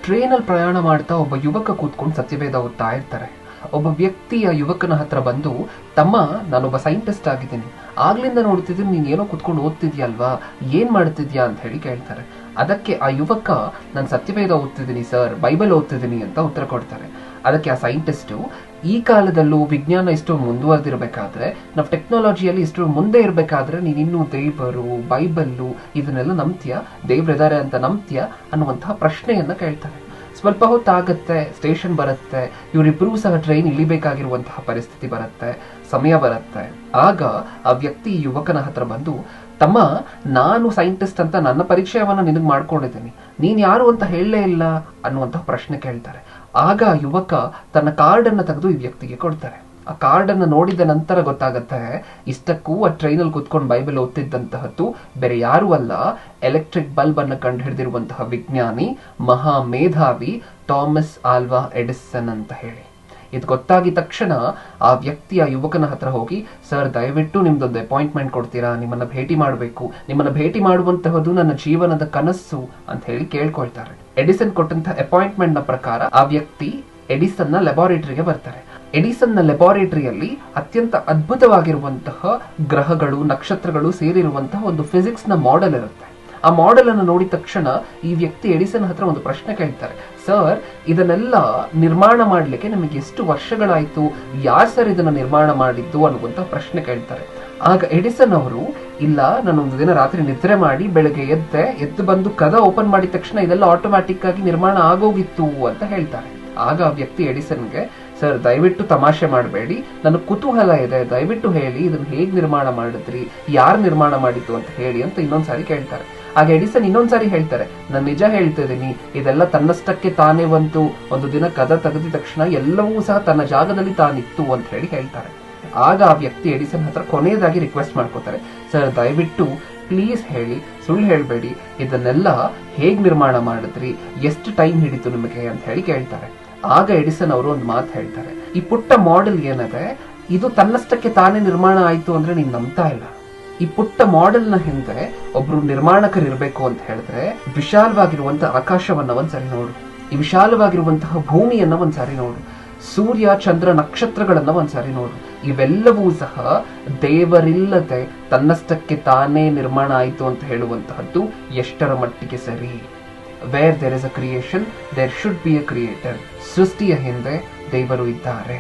ಟ್ರೈನಲ್ಲಿ ಪ್ರಯಾಣ ಮಾಡ್ತಾ ಒಬ್ಬ ಯುವಕ ಕೂತ್ಕೊಂಡು ಸತ್ಯವೇದ ಓದ್ತಾ ಇರ್ತಾರೆ. ಒಬ್ಬ ವ್ಯಕ್ತಿಯ ಯುವಕನ ಹತ್ರ ಬಂದು, ತಮ್ಮ, ನಾನೊಬ್ಬ ಸೈಂಟಿಸ್ಟ್ ಆಗಿದ್ದೀನಿ, ಆಗ್ಲಿಂದ ನೋಡ್ತಿದ್ದೀನಿ ನೀನ್ ಏನೋ ಕೂತ್ಕೊಂಡು ಓದ್ತಿದ್ಯಲ್ವಾ, ಏನ್ ಮಾಡ್ತಿದ್ಯಾ ಅಂತ ಹೇಳಿ ಕೇಳ್ತಾರೆ. ಅದಕ್ಕೆ ಆ ಯುವಕ, ನಾನು ಸತ್ಯವೇದ ಓದ್ತಿದ್ದೀನಿ ಸರ್, ಬೈಬಲ್ ಓದ್ತಿದ್ದೀನಿ ಅಂತ ಉತ್ತರ ಕೊಡ್ತಾರೆ. ಅದಕ್ಕೆ ಆ ಸೈಂಟಿಸ್ಟು, ಈ ಕಾಲದಲ್ಲೂ ವಿಜ್ಞಾನ ಇಷ್ಟು ಮುಂದುವರೆದಿರ್ಬೇಕಾದ್ರೆ, ನಾವು ಟೆಕ್ನಾಲಜಿಯಲ್ಲಿ ಇಷ್ಟು ಮುಂದೆ ಇರಬೇಕಾದ್ರೆ ನೀನಿನ್ನೂ ದೇವರು, ಬೈಬಲ್ಲು ಇದನ್ನೆಲ್ಲ ನಂಬ್ತೀಯ, ದೇವ್ರಿದ್ದಾರೆ ಅಂತ ನಂಬ್ತೀಯ ಅನ್ನುವಂತಹ ಪ್ರಶ್ನೆಯನ್ನ ಕೇಳ್ತಾರೆ. ಸ್ವಲ್ಪ ಹೊತ್ತಾಗತ್ತೆ, ಸ್ಟೇಷನ್ ಬರುತ್ತೆ, ಇವರಿಬ್ಬರೂ ಸಹ ಟ್ರೈನ್ ಇಳಿಬೇಕಾಗಿರುವಂತಹ ಪರಿಸ್ಥಿತಿ ಬರುತ್ತೆ, ಸಮಯ ಬರುತ್ತೆ. ಆಗ ಆ ವ್ಯಕ್ತಿ ಯುವಕನ ಹತ್ರ ಬಂದು, ತಮ್ಮ, ನಾನು ಸೈಂಟಿಸ್ಟ್ ಅಂತ ನನ್ನ ಪರಿಚಯವನ್ನ ನಿನಗೆ ಮಾಡ್ಕೊಂಡಿದ್ದೀನಿ, ನೀನ್ ಯಾರು ಅಂತ ಹೇಳಲೇ ಇಲ್ಲ ಅನ್ನುವಂತಹ ಪ್ರಶ್ನೆ ಕೇಳ್ತಾರೆ. ಆಗ ಯುವಕ ತನ್ನ ಕಾರ್ಡ್ ಅನ್ನ ತೆಗೆದು ಈ ವ್ಯಕ್ತಿಗೆ ಕೊಡ್ತಾರೆ. ಆ ಕಾರ್ಡ್ ಅನ್ನ ನೋಡಿದ ನಂತರ ಗೊತ್ತಾಗತ್ತೆ, ಇಷ್ಟಕ್ಕೂ ಆ ಟ್ರೈನಲ್ಲಿ ಕುತ್ಕೊಂಡು ಬೈಬಲ್ ಓದ್ತಿದ್ದಂತಹದ್ದು ಬೇರೆ ಯಾರು ಅಲ್ಲ, ಎಲೆಕ್ಟ್ರಿಕ್ ಬಲ್ಬ್ ಅನ್ನ ಕಂಡು ಹಿಡಿದಿರುವಂತಹ ವಿಜ್ಞಾನಿ, ಮಹಾ ಮೇಧಾವಿ ಥಾಮಸ್ ಆಲ್ವಾ ಎಡಿಸನ್ ಅಂತ ಹೇಳಿ. ಇದು ಗೊತ್ತಾಗಿದ ತಕ್ಷಣ ಆ ವ್ಯಕ್ತಿಯ ಯುವಕನ ಹತ್ರ ಹೋಗಿ, ಸರ್ ದಯವಿಟ್ಟು ನಿಮ್ದೊಂದು ಅಪಾಯಿಂಟ್ಮೆಂಟ್ ಕೊಡ್ತೀರಾ, ನಿಮ್ಮನ್ನ ಭೇಟಿ ಮಾಡಬೇಕು, ನಿಮ್ಮನ್ನ ಭೇಟಿ ಮಾಡುವಂತಹದ್ದು ನನ್ನ ಜೀವನದ ಕನಸು ಅಂತ ಹೇಳಿ ಕೇಳ್ಕೊಳ್ತಾರೆ. ಎಡಿಸನ್ ಕೊಟ್ಟಂತಹ ಅಪಾಯಿಂಟ್ಮೆಂಟ್ ನ ಪ್ರಕಾರ ಆ ವ್ಯಕ್ತಿ ಎಡಿಸನ್ ನ ಲ್ಯಾಬೋರೇಟರಿಗೆ ಬರ್ತಾರೆ. ಎಡಿಸನ್ ನ ಲ್ಯಾಬೋರೇಟರಿಯಲ್ಲಿ ಅತ್ಯಂತ ಅದ್ಭುತವಾಗಿರುವಂತಹ ಗ್ರಹಗಳು, ನಕ್ಷತ್ರಗಳು ಸೇರಿರುವಂತಹ ಒಂದು ಫಿಸಿಕ್ಸ್ ನ ಮಾಡೆಲ್ ಇರುತ್ತೆ. ಆ ಮಾಡೆಲ್ ಅನ್ನು ನೋಡಿದ ತಕ್ಷಣ ಈ ವ್ಯಕ್ತಿ ಎಡಿಸನ್ ಹತ್ರ ಒಂದು ಪ್ರಶ್ನೆ ಕೇಳ್ತಾರೆ, ಸರ್ ಇದನ್ನೆಲ್ಲ ನಿರ್ಮಾಣ ಮಾಡ್ಲಿಕ್ಕೆ ನಿಮಗೆ ಎಷ್ಟು ವರ್ಷಗಳಾಯ್ತು, ಯಾರು ಸರ್ ಇದನ್ನ ನಿರ್ಮಾಣ ಮಾಡಿದ್ದು ಅನ್ನುವಂತ ಪ್ರಶ್ನೆ ಕೇಳ್ತಾರೆ. ಆಗ ಎಡಿಸನ್ ಅವರು, ಇಲ್ಲ, ನಾನೊಂದು ದಿನ ರಾತ್ರಿ ನಿದ್ರೆ ಮಾಡಿ ಬೆಳಗ್ಗೆ ಎದ್ದು ಬಂದು ಕದ ಓಪನ್ ಮಾಡಿದ ತಕ್ಷಣ ಇದೆಲ್ಲ ಆಟೋಮ್ಯಾಟಿಕ್ ಆಗಿ ನಿರ್ಮಾಣ ಆಗೋಗಿತ್ತು ಅಂತ ಹೇಳ್ತಾರೆ. ಆಗ ಆ ವ್ಯಕ್ತಿ ಎಡಿಸನ್ಗೆ, ಸರ್ ದಯವಿಟ್ಟು ತಮಾಷೆ ಮಾಡಬೇಡಿ, ನನಗೆ ಕುತೂಹಲ ಇದೆ, ದಯವಿಟ್ಟು ಹೇಳಿ ಇದನ್ನ ಹೇಗ್ ನಿರ್ಮಾಣ ಮಾಡಿದ್ರಿ, ಯಾರು ನಿರ್ಮಾಣ ಮಾಡಿದ್ದು ಅಂತ ಹೇಳಿ ಅಂತ ಇನ್ನೊಂದ್ಸಾರಿ ಕೇಳ್ತಾರೆ. ಆಗ ಎಡಿಸನ್ ಇನ್ನೊಂದ್ಸಾರಿ ಹೇಳ್ತಾರೆ, ನಾನು ನಿಜ ಹೇಳ್ತಿದ್ದೀನಿ, ಇದೆಲ್ಲ ತನ್ನಷ್ಟಕ್ಕೆ ತಾನೇ ಒಂದು ದಿನ ಕದ ತೆಗೆದ ತಕ್ಷಣ ಎಲ್ಲವೂ ಸಹ ತನ್ನ ಜಾಗದಲ್ಲಿ ತಾನಿತ್ತು ಅಂತ ಹೇಳಿ ಹೇಳ್ತಾರೆ. ಆಗ ಆ ವ್ಯಕ್ತಿ ಎಡಿಸನ್ ಹತ್ರ ಕೊನೆಯದಾಗಿ ರಿಕ್ವೆಸ್ಟ್ ಮಾಡ್ಕೋತಾರೆ, ಸರ್ ದಯವಿಟ್ಟು ಪ್ಲೀಸ್ ಹೇಳಿ, ಸುಳ್ಳು ಹೇಳ್ಬೇಡಿ, ಇದನ್ನೆಲ್ಲ ಹೇಗ್ ನಿರ್ಮಾಣ ಮಾಡಿದ್ರಿ, ಎಷ್ಟು ಟೈಮ್ ಹಿಡಿತು ನಿಮಗೆ ಅಂತ ಹೇಳಿ ಕೇಳ್ತಾರೆ. ಆಗ ಎಡಿಸನ್ ಅವರು ಒಂದು ಮಾತು ಹೇಳ್ತಾರೆ, ಈ ಪುಟ್ಟ ಮಾಡೆಲ್ ಏನಿದೆ ಇದು ತನ್ನಷ್ಟಕ್ಕೆ ತಾನೇ ನಿರ್ಮಾಣ ಆಯ್ತು ಅಂದ್ರೆ ನೀನ್ ನಂಬ್ತಾ ಇಲ್ಲ. ಈ ಪುಟ್ಟ ಮಾಡೆಲ್ ನ ಹಿಂದೆ ಒಬ್ರು ನಿರ್ಮಾಣಕರು ಇರ್ಬೇಕು ಅಂತ ಹೇಳಿದ್ರೆ, ವಿಶಾಲವಾಗಿರುವಂತಹ ಆಕಾಶವನ್ನ ಒಂದ್ಸರಿ ನೋಡು, ಈ ವಿಶಾಲವಾಗಿರುವಂತಹ ಭೂಮಿಯನ್ನ ಒಂದ್ಸಾರಿ ನೋಡು, ಸೂರ್ಯ ಚಂದ್ರ ನಕ್ಷತ್ರಗಳನ್ನ ಒಂದ್ಸಾರಿ ನೋಡು. ಇವೆಲ್ಲವೂ ಸಹ ದೇವರಿಲ್ಲದೆ ತನ್ನಷ್ಟಕ್ಕೆ ತಾನೇ ನಿರ್ಮಾಣ ಆಯಿತು ಅಂತ ಹೇಳುವಂತಹದ್ದು ಎಷ್ಟರ ಮಟ್ಟಿಗೆ ಸರಿ. Where there is a creation there should be a creator. ಸೃಷ್ಟಿಯ ಹಿಂದೆ ದೇವರು ಇದ್ದಾರೆ.